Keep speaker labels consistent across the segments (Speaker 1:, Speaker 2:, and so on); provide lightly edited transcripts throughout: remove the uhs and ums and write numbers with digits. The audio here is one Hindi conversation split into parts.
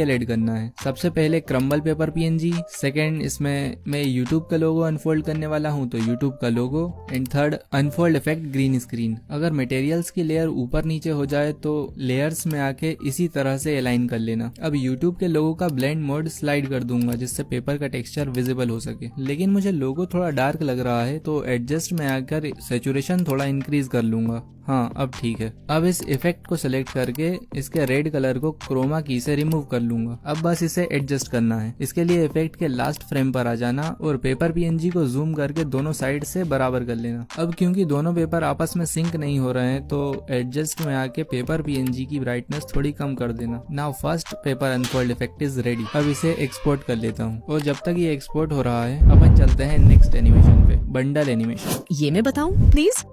Speaker 1: ऐड करना है। सबसे पहले क्रम्बल पेपर पीएनजी, सेकंड इसमें मैं यूट्यूब का लोगो अनफोल्ड करने वाला हूँ तो यूट्यूब का logo, and third unfold effect green screen. अगर मटेरियल्स की लेयर ऊपर नीचे हो जाए तो लेयर्स में आके इसी तरह से अलाइन कर लेना। अब यूट्यूब के लोगो का ब्लेंड मोड स्लाइड कर दूंगा जिससे पेपर का टेक्सचर विजिबल हो सके, लेकिन मुझे लोगो थोड़ा डार्क लग रहा है तो एडजस्ट में आकर सैचुरेशन थोड़ा इंक्रीज कर लूंगा। हाँ अब ठीक है। अब इस इफेक्ट को सिलेक्ट करके इसके रेड कलर को क्रोमा की से रिमूव कर लूंगा। अब बस इसे एडजस्ट करना है। इसके लिए इफेक्ट के लास्ट फ्रेम पर आ जाना और पेपर पीएनजी को जूम करके दोनों साइड से बराबर कर लेना। अब क्योंकि दोनों पेपर आपस में सिंक नहीं हो रहे हैं तो एडजस्ट में आके पेपर पीएनजी की ब्राइटनेस थोड़ी कम कर देना। Now first paper unfold effect is ready. अब इसे एक्सपोर्ट कर लेता हूँ और जब तक ये एक्सपोर्ट हो रहा है अपन चलते हैं नेक्स्ट एनिमेशन पे, बंडल एनिमेशन।
Speaker 2: ये मैं बताऊं प्लीज?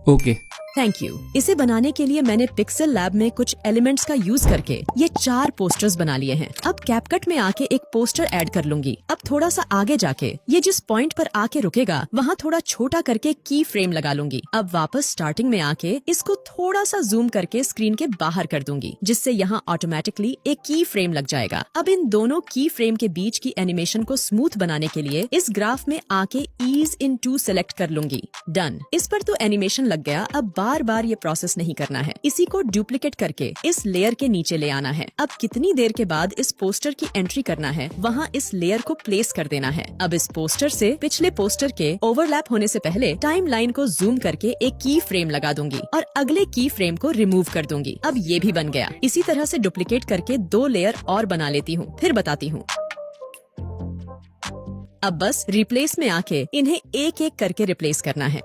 Speaker 1: ओके।
Speaker 2: Thank you. इसे बनाने के लिए मैंने पिक्सेल लैब में कुछ एलिमेंट्स का यूज करके ये 4 पोस्टर्स बना लिए हैं। अब कैपकट में आके एक पोस्टर ऐड कर लूंगी। अब थोड़ा सा आगे जाके ये जिस पॉइंट पर आके रुकेगा वहाँ थोड़ा छोटा करके की फ्रेम लगा लूंगी। अब वापस स्टार्टिंग में आके इसको थोड़ा सा जूम करके स्क्रीन के बाहर कर दूंगी जिससे यहाँ ऑटोमेटिकली एक की फ्रेम लग जाएगा। अब इन दोनों की फ्रेम के बीच की एनिमेशन को स्मूथ बनाने के लिए इस ग्राफ में आके ईज इन टू सेलेक्ट कर लूंगी। डन। इस पर तो एनिमेशन लग गया। अब बार बार ये प्रोसेस नहीं करना है। इसी को डुप्लीकेट करके इस लेयर के नीचे ले आना है। अब कितनी देर के बाद इस पोस्टर की एंट्री करना है वहाँ इस लेयर को प्लेस कर देना है। अब इस पोस्टर से पिछले पोस्टर के ओवरलैप होने से पहले टाइम लाइन को जूम करके एक की फ्रेम लगा दूंगी और अगले की फ्रेम को रिमूव कर दूंगी। अब ये भी बन गया। इसी तरह से डुप्लीकेट करके 2 लेयर और बना लेती हूँ, फिर बताती हूँ। अब बस रिप्लेस में आके इन्हें एक एक करके रिप्लेस करना है।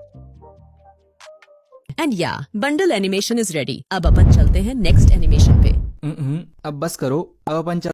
Speaker 2: एंड या बंडल एनिमेशन इज रेडी। अब अपन चलते हैं नेक्स्ट एनिमेशन पे।
Speaker 1: अब बस करो। अब अपन